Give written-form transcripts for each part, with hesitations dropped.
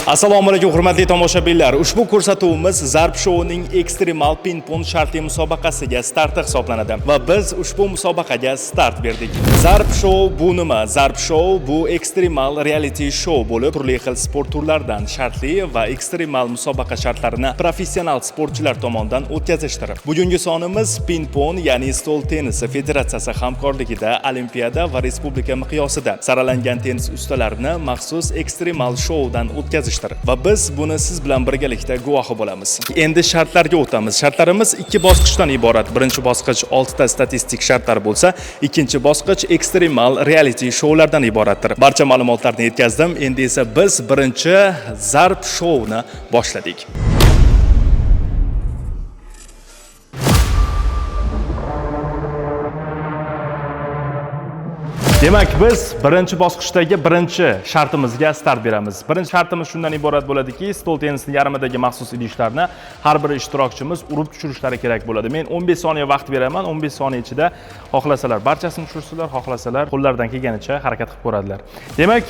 Assalomu alaykum hurmatli tomoshabinlar. Ushbu ko'rsatuvimiz Zarb Show'ning ekstremal ping-pong shartli musobaqasiga starti hisoblanadi va biz ushbu musobaqaga start berdik. Zarb Show bu nima? Zarb Show bu ekstremal reality show bo'lib, turli xil sport turlaridan shartli va ekstremal musobaqa shartlarini professional sportchilar tomonidan o'tkazishdir. Bugungi sonimiz ping-pong, ya'ni stol tennisi federatsiyasi hamkorligida Olimpiada va respublika miqyosida saralangan tennis ustalarini maxsus ekstremal shoudan o'tkazishdir. Va biz buni siz bilan birgalikda guvohi bo'lamiz. Endi shartlarga o'tamiz. Shartlarimiz 2 bosqichdan iborat. Birinchi bosqich 6 ta statistik shartlar bo'lsa, ikkinchi bosqich ekstremal reality shoulardan iboratdir. Barcha ma'lumotlarni yetkazdim. Endi esa biz birinchi Zarb Show'ni boshladik. Demak, biz birinchi bosqichdagi birinchi shartimizga start beramiz. Birinchi shartimiz shundan iborat bo'ladiki, stol tennisini yarmidagi maxsus idishlarni har bir ishtirokchimiz urib tushirishlari kerak bo'ladi. Men 15 soniya vaqt beraman. 15 soniya ichida xohlasalar barchasini tushirsalar, xohlasalar qo'llaridan kelganicha harakat qilib ko'radilar. Demak,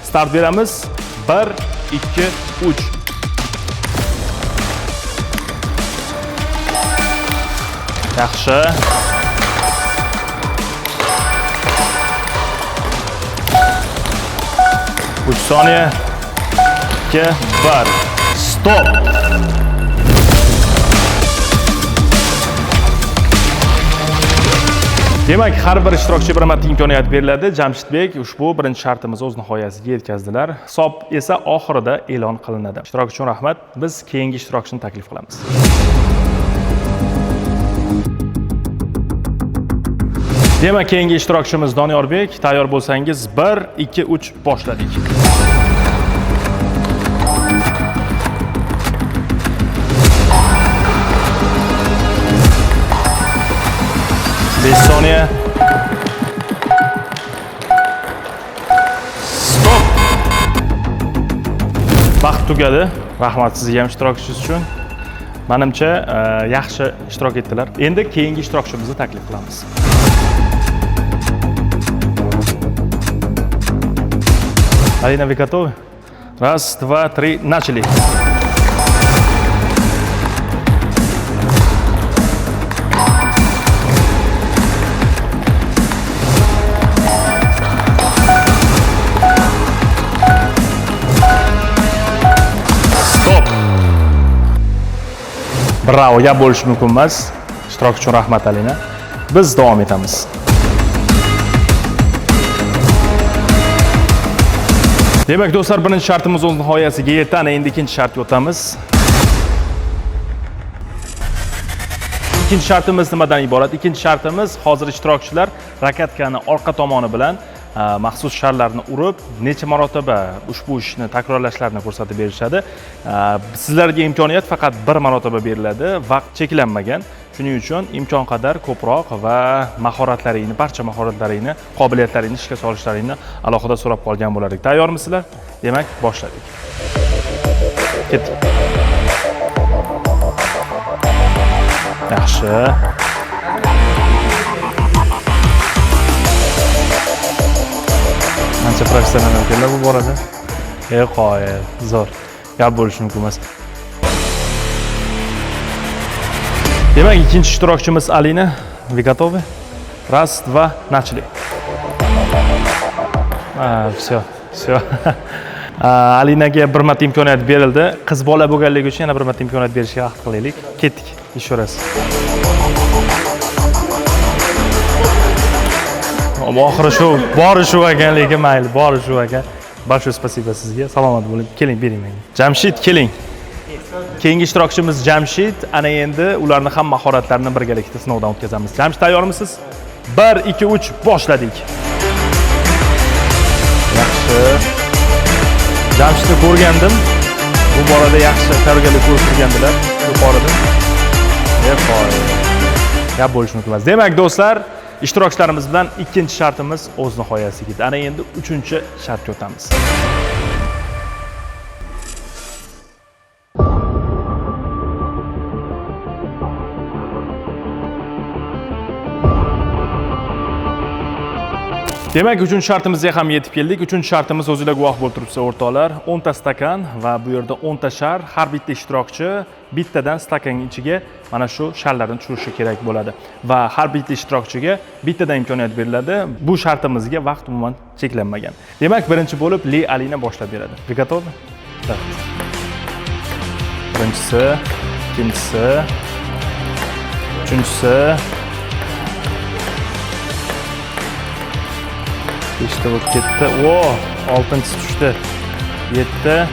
start beramiz. 1 2 3. Yaxshi. 3 soniya. 2 1 stop. Demak, har bir ishtirokchi bir marta imkoniyat beriladi. Jamshidbek ushbu birinchi shartimizni o'z nihoyasiga yetkazdilar. Hisob esa oxirida e'lon qilinadi. Ishtirok uchun rahmat. Biz keyingi ishtirokchini taklif qilamiz. Demak, keyingi ishtirokchimiz Donyorbek. Tayyor bo'lsangiz 1 2 3 boshladik. Besh soniya. Stop. Vaqt tugadi. Rahmat sizga ham ishtirokchingiz uchun. Menimcha yaxshi ishtirok etdilar. Endi keyingi ishtirokchimizni taklif qilamiz. Alina, вы готовы? Раз, два, три, начали. Stop. Bravo, gap bo'lishi mumkin emas. Ishtirok uchun rahmat Alina. Biz davom etamiz. Demak, do'stlar, birinchi shartimiz o'z nihoyasiga yetdi. Ana endi ikkinchi shartga o'tamiz. Ikkinchi shartimiz nimadan iborat? Ikkinchi shartimiz hozir ishtirokchilar rakatkani orqa tomoni bilan maxsus sharlarni urib, necha marotaba ushbu ishni takrorlashlarini ko'rsatib berishadi. Sizlarga imkoniyat faqat bir marotaba beriladi, vaqt cheklanmagan. Shuning uchun imkon qadar ko'proq va mahoratlaringni, barcha mahoratlaringni, qobiliyatlaringni ishga solishlaringni alohida so'rab qolgan bo'lardik. Tayyormisizlar? Demak, boshladik. Ketdik. Yaxshi. Ancha professional ekanlar bu borada. Qoyil, zo'r. Gap bo'lishi mumkin emas. Demak, ikkinchi ishtirokchimiz Alina. Вы готовы? Раз, два, начали. Все. Alinaga bir marta imkoniyat berildi. Qiz bola bo'lganligi uchun yana bir marta imkoniyat berishga ahd qilaylik. Ketdik. Еще раз. Oxiri shu, bori shu ekanligi mayli, bori shu ekan. Большое спасибо sizga. Salomat bo'ling. Keling, bering menga. Jamshid, keling. Keyingi ishtirokchimiz Jamshid. Ana endi ularni ham mahoratlarini birgalikda sinovdan o'tkazamiz. Jamshid, tayyormisiz? 1 2 3 boshladik. Yaxshi. Jamshidni ko'rgandim. Bu borada yaxshi tayyorgarlik ko'rib turgandilar. Yuqorida. Gap bo'lishi mumkin emas. Demak, do'stlar, ishtirokchilarimiz bilan ikkinchi shartimiz o'z nihoyasiga yetdi. Ana endi uchinchi shartga o'tamiz. Demak, 3-shartimizga ham yetib keldik. 3-shartimiz o'zingizlar guvoh bo'lib turibsiz, o'rtoqlar. 10 ta stakan va bu yerda 10 ta shar. Har bitta ishtirokchi bittadan stakanning ichiga mana shu sharlarni tushirishi kerak bo'ladi va har bitta ishtirokchiga bittadan imkoniyat beriladi. Bu shartimizga vaqt umuman cheklanmagan. Demak, birinchi bo'lib Li Alina boshlab beradi. Готовы? Так. Birinchisi, ikkinchisi, uchinchisi, 5 ta bo'lib ketdi. O, 6-chi tushdi. 7,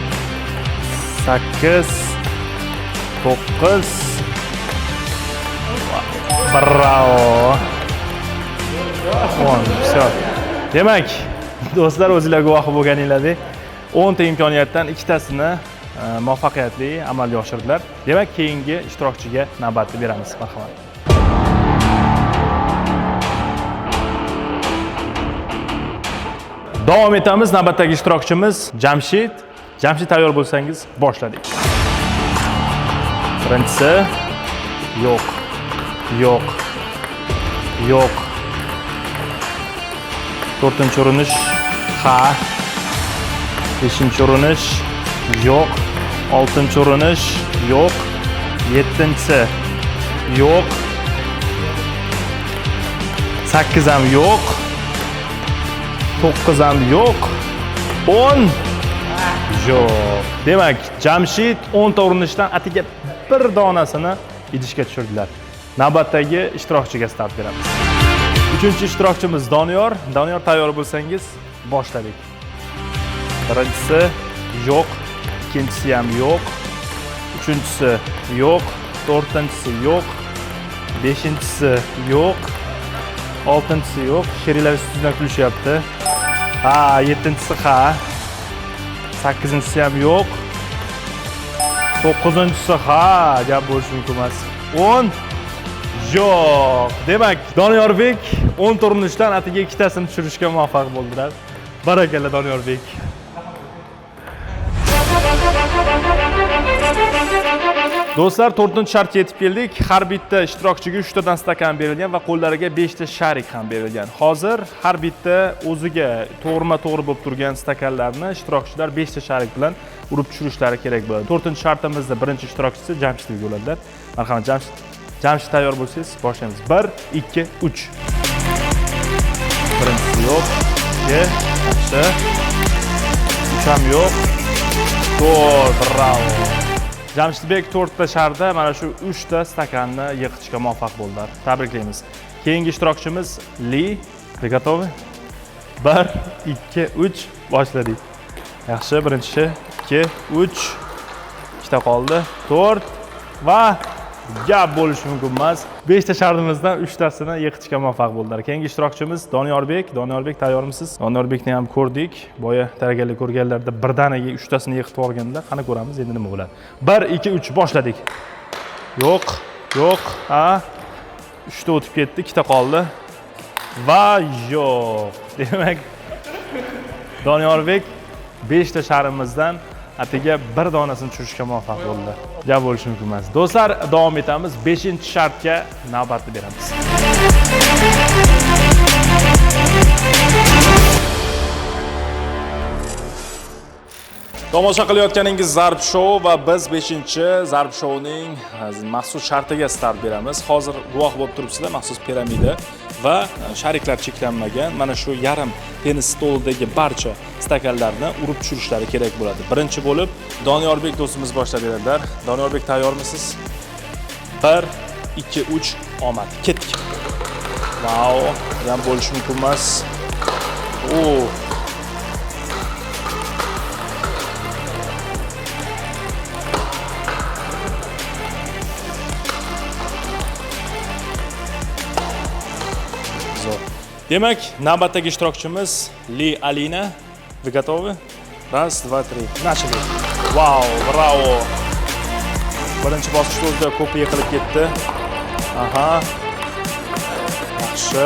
8, 9. Bravo. 10. Все. Demak, do'stlar, o'zingizlar guvohi bo'lganinglardek, 10 ta imkoniyatdan 2 tasini muvaffaqiyatli amalga oshirdilar. Demak, keyingi ishtirokchiga navbatni beramiz. Marhamat. Davom etamiz. Navbatdagi ishtirokchimiz Jamshid. Jamshid, tayyor bo'lsangiz, boshladik. Birinchisi yo'q. Yo'q. Yo'q. 4-chi urinish ha. 5-chi urinish yo'q. 6-chi urinish yo'q. 7-chi yo'q. 8 ham yo'q. 9 ham yo'q. 10 yo'q. Demak, Jamshid 10 ta urinishdan atiga bir donasini idishga tushirdilar. Navbatdagi ishtirokchiga start beramiz. 3-chi ishtirokchimiz Doniyor. Doniyor, tayyor bo'lsangiz, boshladik. Birinchisi yo'q, ikkinchisi ham yo'q, uchinchisi yo'q, 4-chi yo'q, 5-chi yo'q, 6-chi yo'q. Sheriklar ustidan kulishyapti. Ha, 7-chi ha. 8-chi ham yo'q. 9-chi ha, gap bo'lishi mumkin emas. 10 yo'q. Demak, Doniyorbek 10 ta urinishdan atiga 2 tasini tushirishga muvaffaq bo'ldilar. Barakalla Doniyorbek. Do'stlar, 4-shartga yetib keldik. Har bitta ishtirokchiga 3 tadan stakan berilgan va qo'llariga 5 ta sharik ham berilgan. Hozir har bitta o'ziga to'g'rima-to'g'ri bo'lib turgan stakanlarni ishtirokchilar 5 ta sharik bilan urib tushirishlari kerak bo'ladi. 4-shartimizda birinchi ishtirokchisi Jamshid bo'ladilar. Marhamat, Jamshid, tayyor bo'lsangiz, boshlaymiz. 1, 2, 3. Birinchisi yo'q. 2, yaxshi. 3 ham yo'q. 4, bravo. Jamshidbek 4 ta sharda mana shu 3 ta stakanni yig'ishga muvaffaq bo'ldilar. Tabriklaymiz. Keyingi ishtirokchimiz Li. Готовы? 1, 2, 3 boshladik. Yaxshi, birinchi 2, 3. 2 ta qoldi. 4 va gap bo'lishi mumkin emas. 5 ta shardimizdan 3 tasini yig'ishga muvaffaq bo'ldilar. Keyingi ishtirokchimiz Doniyorbek. Doniyorbek, tayyormisiz? Doniyorbekni ham ko'rdik. Boya tayyorgarlik ko'rganlarda birdaniga 3 tasini yig'ib yuborganlar. Qani ko'ramiz endi nima bo'ladi. 1, 2, 3 boshladik. Yo'q, yo'q. Ha. 3 ta o'tib ketdi, 2 ta qoldi. Va yo'q. Demak, Doniyorbek 5 ta sharimizdan atiga bir donasini tushirishga muvaffaq bo'ldilar. Gap bo'lishi mumkin emas. Do'stlar, davom etamiz. 5-shartga navbatni beramiz. Tomosha qilayotganingiz Zarb Show va biz 5-Zarb Showning maxsus shartiga start beramiz. Hozir guvoh bo'lib turibsizlar, maxsus piramida va shariklar cheklanmagan. Mana shu yarim tennis stolidagi barcha stakanlarni urib tushirishlari kerak bo'ladi. Birinchi bo'lib Doniyorbek do'stimiz boshlab beradilar. Doniyorbek, tayyormisiz? 1, 2, 3 omad. Ketdik. Vau, ham bo'lishi mumkin emas. O, demak, navbatdagi ishtirokchimiz Li Alina. Вы готовы? 1, 2, 3. Начали. Vau, bravo. Birinchi bosqichda o'zida ko'p yiqilib ketdi. Aha. Yaxshi.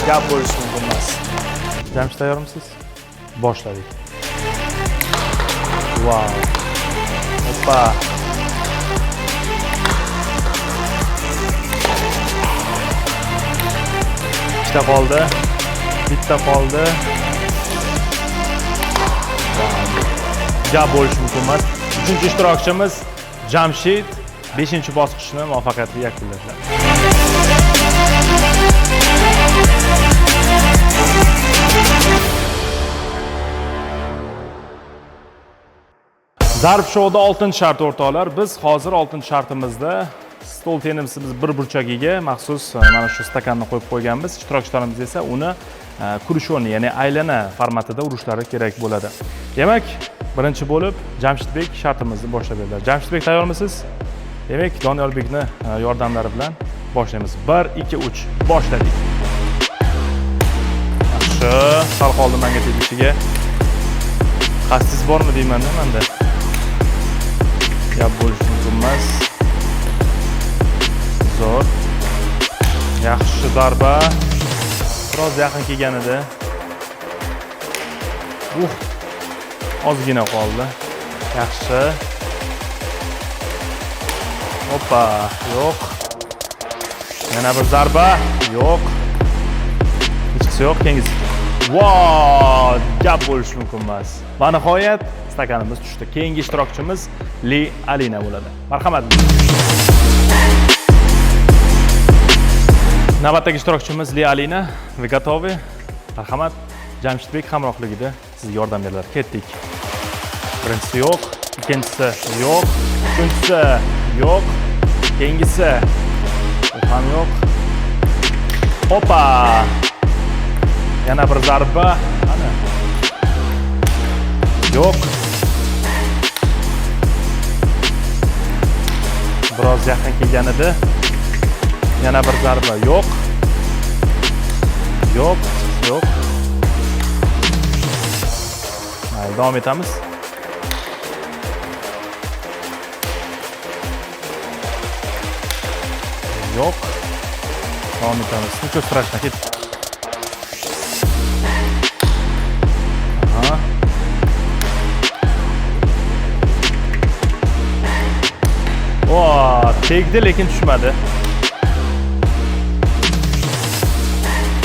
Gap bo'lishi mumkin emas. Jamshid, tayyormisiz? Boshladik. Wow. Hoppa. Ikkita qoldi. Bitta qoldi. Gap bo'lishi mumkin emas. 3-ishtirokchimiz Jamshid 5-bosqichni muvaffaqiyatli yakunladi. Zarb shouda 6-shart o'rtoqlar. Biz hozir 6-shartimizda stol tennisimiz bir burchagiga maxsus mana shu stakanni qo'yib qo'yganmiz. Ishtirokchilarimiz esa uni kurushoni, ya'ni aylana formatida urishlari kerak bo'ladi. Demak, birinchi bo'lib Jamshidbek shartimizni boshlab berdilar. Jamshidbek, tayyormisiz? Demak, Doniyorbekni yordamlari bilan boshlaymiz. 1 2 3 boshladik. Yaxshi, sal qoldi menga tegishiga. Qasdingiz bormi deyman-da menda. Gap bo'lishi mumkin emas. Zo'r. Yaxshi zarba. Biroz yaqin kelgan edi. Ozgina qoldi. Yaxshi. Hoppa, yo'q. Yana bir zarba, yo'q. Hechqisi yo'q, keyingisi. Wow, gap bo'lishi mumkin emas. Va nihoyat stakanimiz tushdi. Keyingi ishtirokchimiz Li Alina bo'ladi. Marhamat. Navbatdagi ishtirokchimiz Li Alina. Вы готовы? Marhamat. Jamshidbek hamrohligida sizga yordam beradi. Ketdik. Birinchisi yo'q, ikkinchisi yo'q, uchinchisi yo'q, keyingisi ham yo'q. Hoppa! Yana bir zarba. Ana. Yo'q. Biroz yaqin kelgan edi. Yana bir zarba. Yo'q. Yo'q, yo'q. Mayli, davom etamiz. Yo'q. Davom etamiz. Nechta strashna ket. Aha. Tegdi, lekin tushmadi.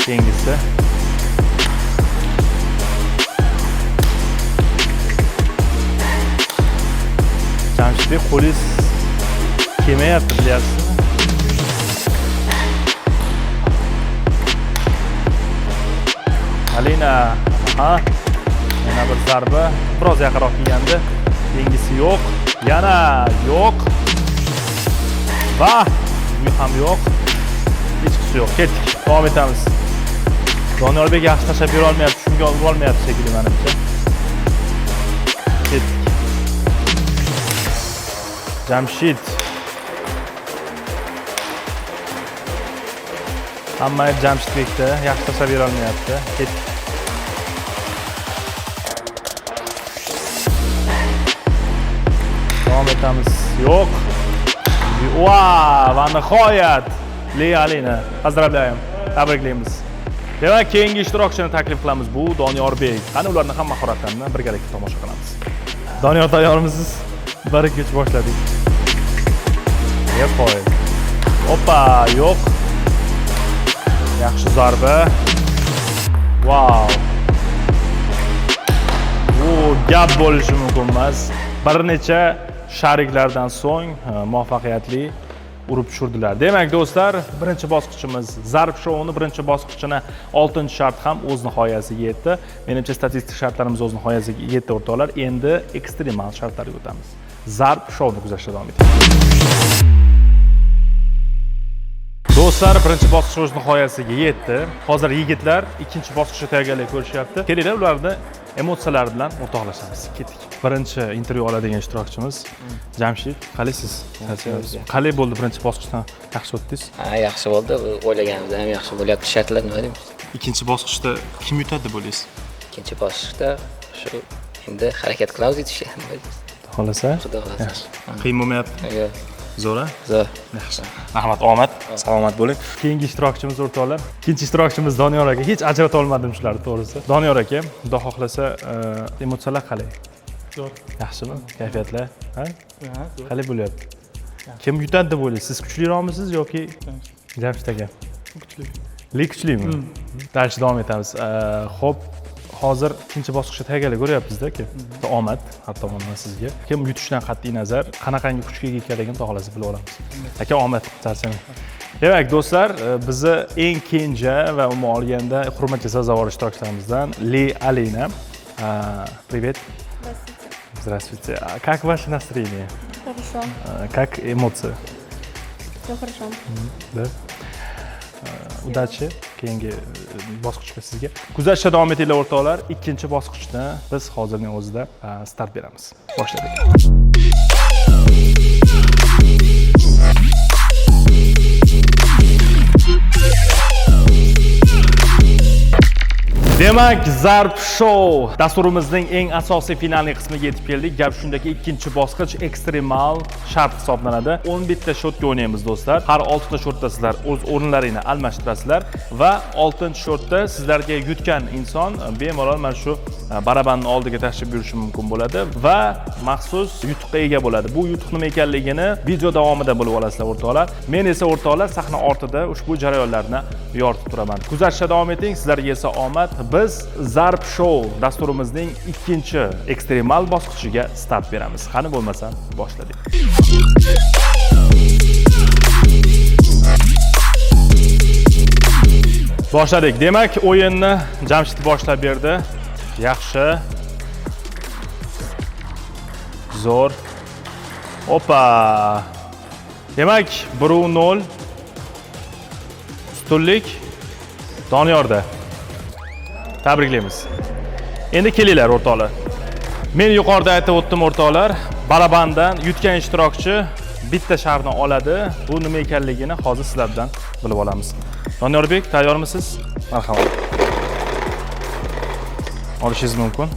Keyingisi. Jamshidbek, qo'lingiz kelmayapti, bilyapsizmi? Alina, aha. Yana bir zarba, biroz yaqinroq kelgandi. Keyingisi yo'q, yana yo'q. Va bu ham yo'q. Hechqisi yo'q. Ketdik. Davom etamiz. Doniyorbek yaxshi tashlab bera olmayapti, shunga olib olmayapti shekilli menimcha. Ketdik. Jamshid. Hamma Jamshidbekda yaxshi tashlab bera olmayapti. Ketdik. Davom etamiz. Yo'q. Va nihoyat Li Alina. Поздравляем. Tabriklaymiz. Demak, keyingi ishtirokchini taklif qilamiz. Bu Doniyorbek. Qani ularni ham mahoratlarini birgalikda tomosha qilamiz. Doniyor, tayyormisiz? 1 2 3 boshladik. Qo'y. Hoppa, yo'q. Yaxshi zarba. Wow. Bu gap bo'lishi mumkin emas. Bir necha shariklardan so'ng muvaffaqiyatli urib tushirdilar. Demak do'stlar, birinchi bosqichimiz zarb shouning birinchi bosqichini 6-shart ham o'z nihoyasiga yetdi. Menimcha statistik shartlarimiz o'z nihoyasiga yetdi o'rtoqlar. Endi ekstremal shartlarga o'tamiz. Zarb shouni kuzatishda davom etamiz. Do'stlar, birinchi bosqich o'z nihoyasiga yetdi. Hozir yigitlar ikkinchi bosqichga tayyorgarlik ko'rishyapti. Kelinglar, ularni emotsiyalari bilan o'rtoqlashamiz. Ketdik. Birinchi intervyu oladigan ishtirokchimiz Jamshid. Qalaysiz? Qalay bo'ldi birinchi bosqichdan? Yaxshi o'tdingiz? Ha, yaxshi bo'ldi. O'ylaganimizdan ham yaxshi bo'lyapti. Shartlar nima deymiz? Ikkinchi bosqichda kim yutadi bo'laysiz? Ikkinchi bosqichda shu endi harakat qilamiz yetishga. Xohlasa? Xudo xohlasa. Qiyin bo'lmayapti? Yo'q. Zo'r. Zo'r. Yaxshi. Rahmat, omad. Salomat bo'ling. Keyingi ishtirokchimiz o'rtoqlar. Ikkinchi ishtirokchimiz Doniyor aka. Hech ajrata olmadim shularni to'g'risi. Doniyor aka, xudo xohlasa emotsiyalar qalay? Zo'r. Yaxshimi? Kayfiyatlar? Ha? Ha, zo'r. Qalay bo'lyapti? Kim yutadi deb o'ylaysiz? Siz kuchliroqmisiz yoki Jamshid aka? Kuchli. Kuchlimi? Dars davom etamiz. Xo'p, hozir ikkinchi bosqichga tayyorgarlik ko'ryapmiz-da aka. Omad har tomondan sizga. Kim yutishdan qat'iy nazar qanaqangi kuchga ega ekanligini xudo xolasa bilib olamiz. Aka, omad, charchamang. Demak, do'stlar, bizni eng kenja va umuman olganda hurmatga sazovor ishtirokchilarimizdan Alina. Привет. Здравствуйте. Как ваше настроение? Хорошо. Как эмоции? Все хорошо. Да. Удачи keyingi bosqichga sizga. Kuzatishda davom etinglar o'rtoqlar. Ikkinchi bosqichda biz hozirning o'zida start beramiz. Boshladik. Demak, Zarb Show dasturimizning eng asosiy finalniy qismiga yetib keldik. Gap shundaki, ikkinchi bosqich ekstremal shart hisoblanadi. 11 ta shotga o'ynaymiz do'stlar. Har 6 ta shotda sizlar o'z o'rinlaringni almashtirasizlar va 6-shotda sizlarga yutgan inson bemalol mana shu barabanni oldiga tashlab yurishi mumkin bo'ladi va maxsus yutuqqa ega bo'ladi. Bu yutuq nima ekanligini video davomida bilib olasizlar o'rtoqlar. Men esa o'rtoqlar sahna ortida ushbu jarayonlarni yoritib turaman. Kuzatishda davom eting, sizlarga esa omad. Biz Zarb Show dasturimizning ikkinchi ekstremal bosqichiga start beramiz. Qani bo'lmasa, boshladik. Boshladik. Demak, o'yinni Jamshid boshlab berdi. Yaxshi. Zo'r. Opa. Demak, 1-0 ustunlik Doniyorda. Tabriklaymiz. Endi kelinglar o'rtoqlar. Men yuqorida aytib o'tdim o'rtoqlar, barabandan yutgan ishtirokchi bitta sharni oladi. Bu nima ekanligini hozir sizlardan bilib olamiz. Doniorbek, tayyormisiz? Marhamat. Olishingiz mumkin.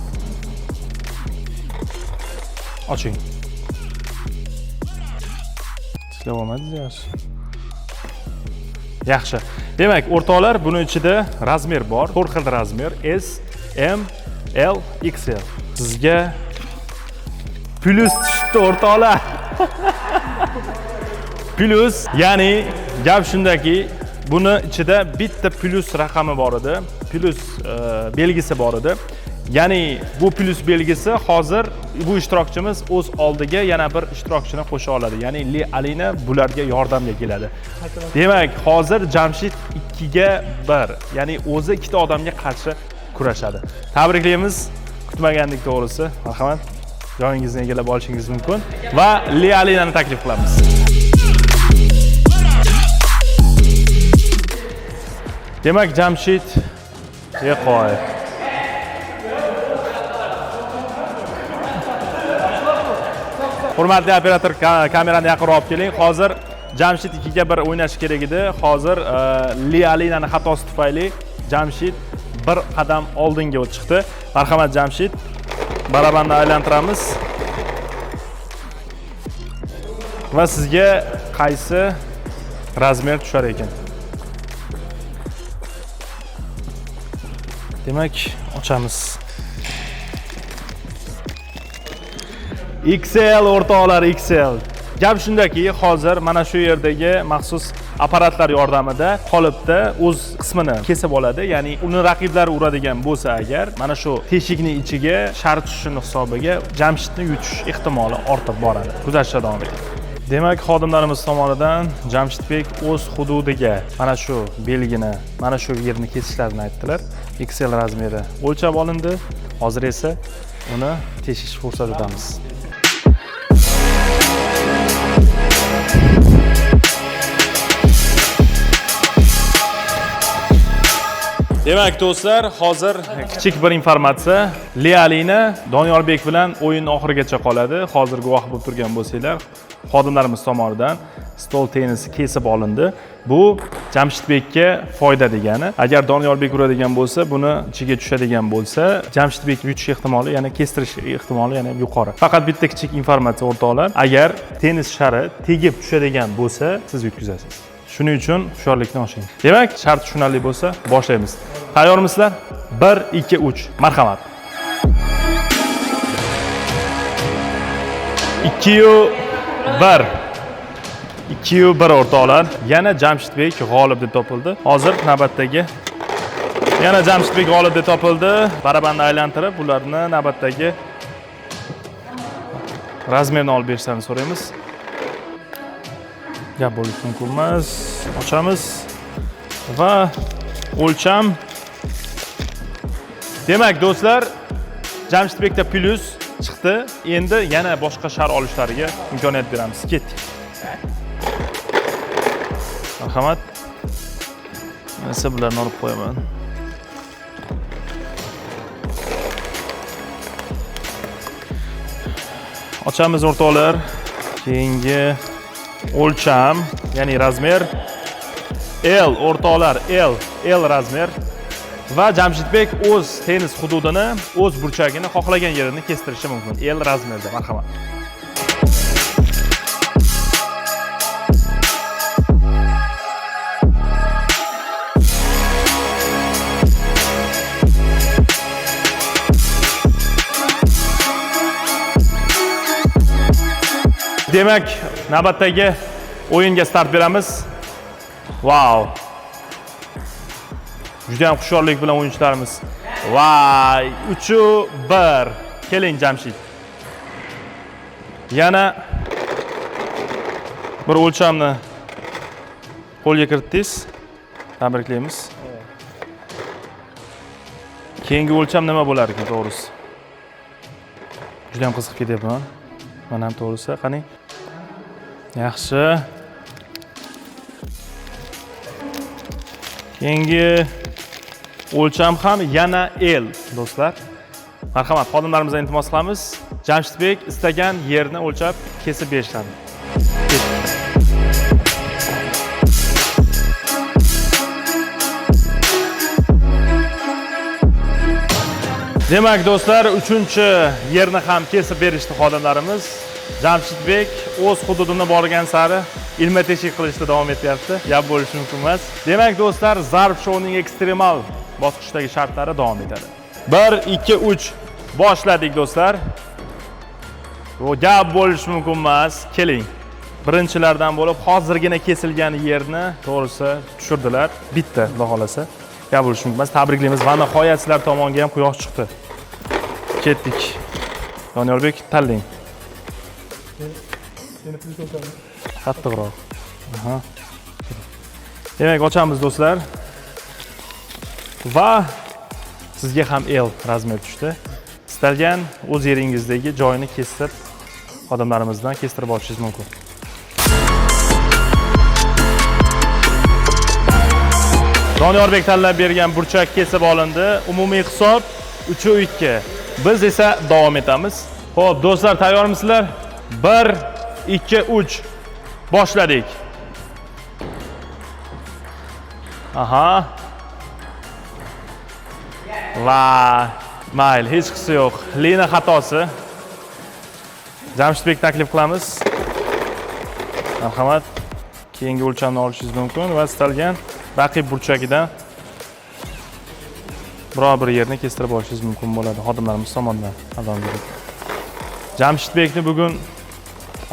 Oching. Tishlab olmadingiz? Yaxshi. Demak, o'rtoqlar, buning ichida razmer bor. 4 xil razmer: S, M, L, XL. Sizga plus tushdi o'rtoqlar. Plus, ya'ni gap shundaki, buni ichida bitta plus raqami bor edi, plus belgisi bor edi. Ya'ni bu plus belgisi hozir bu ishtirokchimiz o'z oldiga yana bir ishtirokchini qo'sha oladi. Ya'ni Alina bularga yordamga keladi. Demak, hozir Jamshid 2 ga 1, ya'ni o'zi ikkita odamga qarshi kurashadi. Tabriklaymiz. Kutmagandik to'g'risi. Marhamat. Joyingizni egallab olishingiz mumkin va Alinani taklif qilamiz. Demak, Jamshid qo'y. Hurmatli operator, kamerani yaqinroq olib keling. Hozir Jamshid 2 ga 1 o'ynash kerak edi. Hozir Alinani xatosi tufayli Jamshid bir qadam oldinga chiqdi. Marhamat Jamshid, barabanni aylantiramiz. Va sizga qaysi razmer tushar ekan? Demak, ochamiz. XL o'rtoqlar, XL. Gap shundaki, hozir mana shu yerdagi maxsus apparatlar yordamida qolipda o'z qismini kesib oladi. Ya'ni uni raqiblari uradigan bo'lsa agar, mana shu teshikning ichiga shart tushishini hisobiga Jamshidni yutish ehtimoli ortib boradi. Kuzatishda davom eting. Demak, xodimlarimiz tomonidan Jamshidbek o'z hududiga mana shu belgini, mana shu yerni kesishlarini aytdilar. XL razmeri o'lchab olindi. Hozir esa uni teshish ko'rsatamiz. Demak do'stlar, hozir kichik bir informatsiya. Alina Doniorbek bilan o'yinning oxirigacha qoladi. Hozir guvoh bo'lib turgan bo'lsanglar, xodimlarimiz tomonidan stol tennisi kesib olindi. Bu Jamshidbekka foyda degani. Agar Doniorbek uradigan bo'lsa, buni ichiga tushadigan bo'lsa, Jamshidbek yutish ehtimoli, ya'ni kestirish ehtimoli yana yuqori. Faqat bitta kichik informatsiya o'rtoqlar, agar tennis shari tegib tushadigan bo'lsa, siz yutkazasiz. Shuning uchun hushyorlikni oshing. Demak, shart tushunarli bo'lsa, boshlaymiz. Tayyormisizlar? 1, 2, 3. Marhamat. 2-1. 2-1 o'rtoqlar. Yana Jamshidbek g'olib deb topildi. Hozir navbatdagi yana Jamshidbek g'olib deb topildi. Barabanda aylantirib, ularni navbatdagi razmerni olib berishlarini so'raymiz. Gap bo'lishi mumkin emas. Ochamiz va o'lcham. Demak, do'stlar, Jamshidbekda plus chiqdi. Endi yana boshqa shar olishlariga imkoniyat beramiz. Ketdik. Marhamat. Men esa bularni olib qo'yaman. Ochamiz o'rtoqlar. Keyingi o'lcham, ya'ni razmer L o'rtoqlar, L razmer va Jamshidbek o'z tennis hududini, o'z burchagini xohlagan yerini kestirishi mumkin. L razmerda, marhamat. Demak, navbatdagi o'yinga start beramiz. Wow. Juda ham xushyorlik bilan o'yinchilarimiz. Vay, 3-1. Keling Jamshid. Yana bir o'lchamni qo'lga kiritdingiz. Tabriklaymiz. Keyingi o'lcham nima bo'lar ekan, to'g'risi? Juda ham qiziqib ketyapman. Mana ham to'g'risi, qani. Yaxshi. Keyingi o'lcham ham yana L, do'stlar. Marhamat, xodimlarimizdan iltimos qilamiz. Jamshidbek istagan yerni o'lchab kesib berishadi. Demak, do'stlar, 3-yerni ham kesib berishdi xodimlarimiz. Jamshidbek o'z hududini borgan sari ilma teshik qilishda davom etyapti. Gap bo'lishi mumkin emas. Demak, do'stlar, Zarb shouning ekstremal bosqichdagi shartlari davom etadi. 1, 2, 3 boshladik, do'stlar. Bu gap bo'lishi mumkin emas. Keling. Birinchilardan bo'lib hozirgina kesilgan yerni to'g'risi tushirdilar. Bitta, xudo xolasa. Gap bo'lishi mumkin emas. Tabriklaymiz. Va nihoyat sizlar tomonga ham quyosh chiqdi. Ketdik. Doniyorbek, tanlang. Qattiqroq. Aha. Demak, ochamiz, do'stlar. Va sizga ham L razmer tushdi. Istalgan o'z yeringizdagi joyini kesib, xodimlarimizdan kestirib olishingiz mumkin. Doniyorbek tanlab bergan burchak kesib olindi. Umumiy hisob 3-2. Biz esa davom etamiz. Xo'p, do'stlar, tayyormisizlar? 1, 2, 3 boshladik. Aha. Va mayl, hech qisi yo'q. Lina xatosi. Jamshidbek taklif qilamiz. Marhamat. Keyingi o'lchamni olishingiz mumkin va istalgan raqib burchagidan biror bir yerni kestirib olishingiz mumkin bo'ladi. Xodimlarimiz tomonidan albatta. Jamshidbekni bugun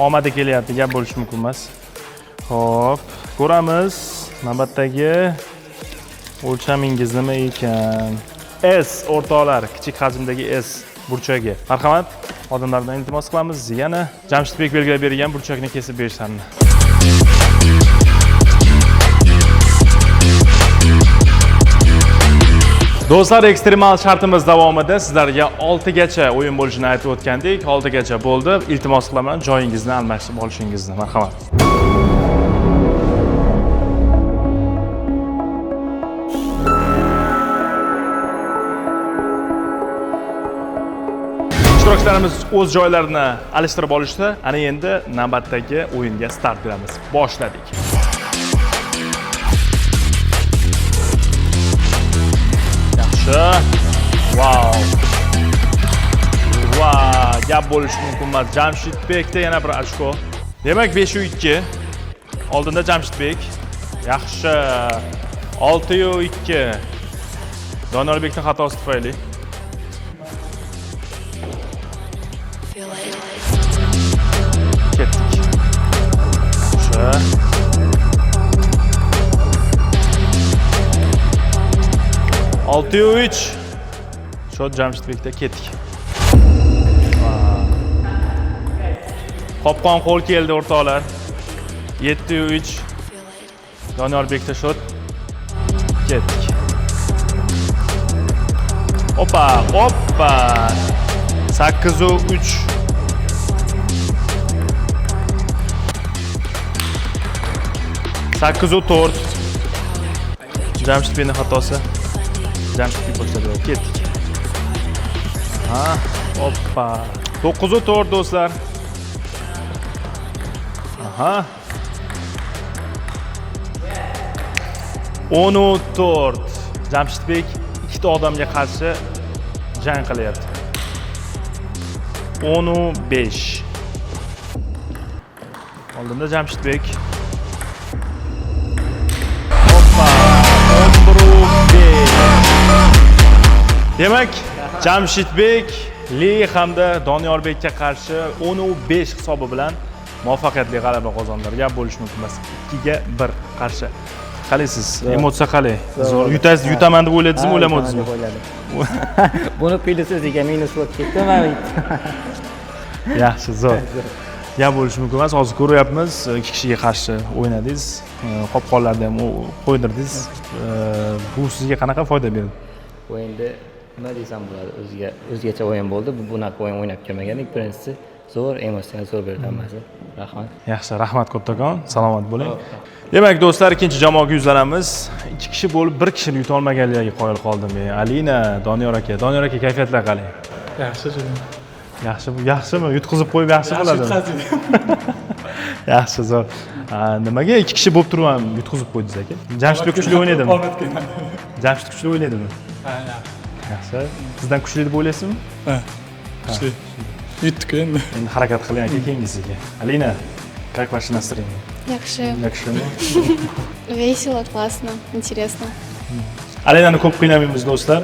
omadi kelyapti, gap bo'lishi mumkin emas. Xo'p, ko'ramiz. Navbatdagi o'lchamingiz nima ekan? S o'rtoqlar, kichik hajmdagi S burchagi. Marhamat, xodimlardan iltimos qilamiz. Yana Jamshidbek belgilab bergan burchakni kesib berishlarini. Do'stlar, ekstremal shartimiz davomida sizlarga 6 gacha o'yin bo'lishini aytib o'tgandik. 6 gacha bo'ldi. Iltimos qilaman, joyingizni almashtirib olishingizni. Marhamat. Ishtirokchilarimiz o'z joylarini alishtirib olishdi. Ana endi navbatdagi o'yinga start beramiz. Boshladik. Wow. Gap bo'lishi mumkin emas. Jamshidbekda yana bir ochko. Demak, 5-2. Oldinda Jamshidbek. Yaxshi. 6-2. Doniyorbekning xatosi tufayli. 6-3. Shot Jamshidbekda ketdik. Qopqon qo'l keldi o'rtoqlar. 7-3. Donyorbekda shot. Ketdik. Hoppa. 8-3. Sakkizu 4. Jamshidbekning xatosi. Jamshidbek boshladi. Ketdik. Hoppa. 9-4 do'stlar. Aha. 10-4. Jamshidbek ikkita odamga qarshi jang qilyapti. 10-5. Oldinda Jamshidbek. Hoppa. 11-5. Demak, Jamshidbek Li hamda Donyorbekka qarshi 10-5 hisobi bilan muvaffaqiyatli g'alaba qozondilar. Gap bo'lish mumkin emas. 2-1 qarshi. Qalaysiz? Emotsiya qalay? Zo'r yutaman deb o'yladingizmi, o'ylamadingizmi? Buni pilisiziga minus bo'lib ketdimi? Yaxshi, zo'r. Gap bo'lish mumkin emas. Hozir ko'ryapmiz, ikki kishiga qarshi o'ynadingiz. Qopqonlarni ham qo'ydirdingiz. Bu sizga qanaqa foyda berdi? O'yinda nima desam bo'ladi, o'zgacha o'yin bo'ldi. Bunaqa o'yin o'ynab ko'rmagandik. Birinchisi zo'r, emotsion zo'r berdi hammasi. Rahmat. Yaxshi, rahmat kattakon. Salomat bo'ling. Demak, do'stlar, ikkinchi jamoaga yuzlanamiz. Ikki kishi bo'lib, bir kishini yuta olmaganligiga qoyil qoldim men. Alina, Doniyor aka. Doniyor aka kayfiyatlar qalay? Yaxshi juda. Yaxshimi? Yutqizib qo'yib yaxshi bo'ladimi? Yaxshi, zo'r. Nimaga ikki kishi bo'lib turib ham yutqizib qo'ydingiz aka? Jamshidbek kuchli o'ynaydimi? Jamshid kuchli o'ynaydimi? Ha, yaxshi. Yaxshi. Sizdan kuchli deb o'ylaysizmi? Ha. Kuchli. Yutdik endi. Endi harakat qiling aka keyingisiga. Alina, как ваше настроение? Yaxshimi? Весело, классно, интересно. Alinani ko'p qiynamaymiz do'stlar.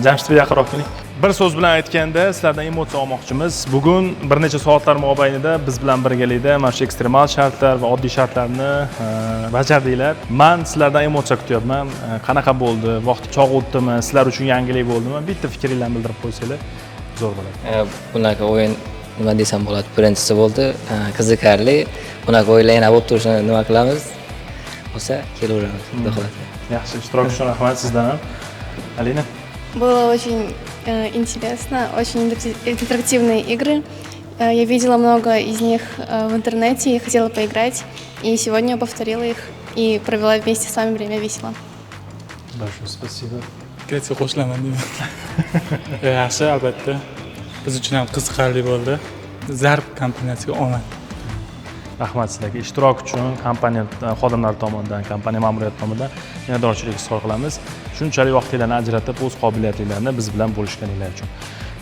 Jamshidbek yaqinroq keling. Bir so'z bilan aytganda, sizlardan emotsiya olmoqchimiz. Bugun bir necha soatlar mobaynida biz bilan birgalikda mana shu ekstremal shartlar va oddiy shartlarni bajardinglar. Men sizlardan emotsiya kutyapman. Qanaqa bo'ldi? Vaqt chog' o'tdimi? Sizlar uchun yangilik bo'ldimi? Bitta fikringizni bildirib qo'ysanglar zo'r bo'ladi. Bunaqa o'yin nima desam bo'ladi? Birinchisi bo'ldi, qiziqarli. Bunaqa o'yinlar yana bo'lib turishini nima qilamiz? Bo'lsa, kelaveramiz, xudo xohlasa. Yaxshi, ishtirok uchun rahmat sizdan ham. Alina. Было очень интересно, очень интерактивные игры. Я видела много из них в интернете и хотела поиграть. И сегодня повторила их и провела вместе с вами время весело. Большое спасибо. Kelsa qo'shilaman deyman. Yaxshi, albatta. Biz uchun ham qiziqarli bo'ldi. Zarb kompaniyasiga omad. Rahmat sizlarga ishtirok uchun kompaniya xodimlari tomonidan, kompaniya ma'muriyati tomonidan minnatdorchilik izhor qilamiz. Shunchalik vaqtingizni ajratib, o'z qobiliyatlaringizni biz bilan bo'lishganingiz uchun.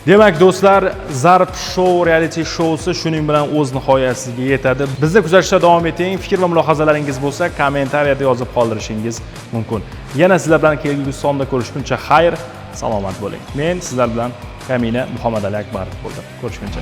Demak, do'stlar, Zarb Show reality shousi shuning bilan o'z nihoyasiga yetadi. Bizni kuzatishda davom eting. Fikr va mulohazalaringiz bo'lsa, kommentariyada yozib qoldirishingiz mumkin. Yana sizlar bilan kelgusi sonda ko'rishguncha xayr, salomat bo'ling. Men sizlar bilan Kamina Muhammadali Akbarov bo'ldim. Ko'rishguncha.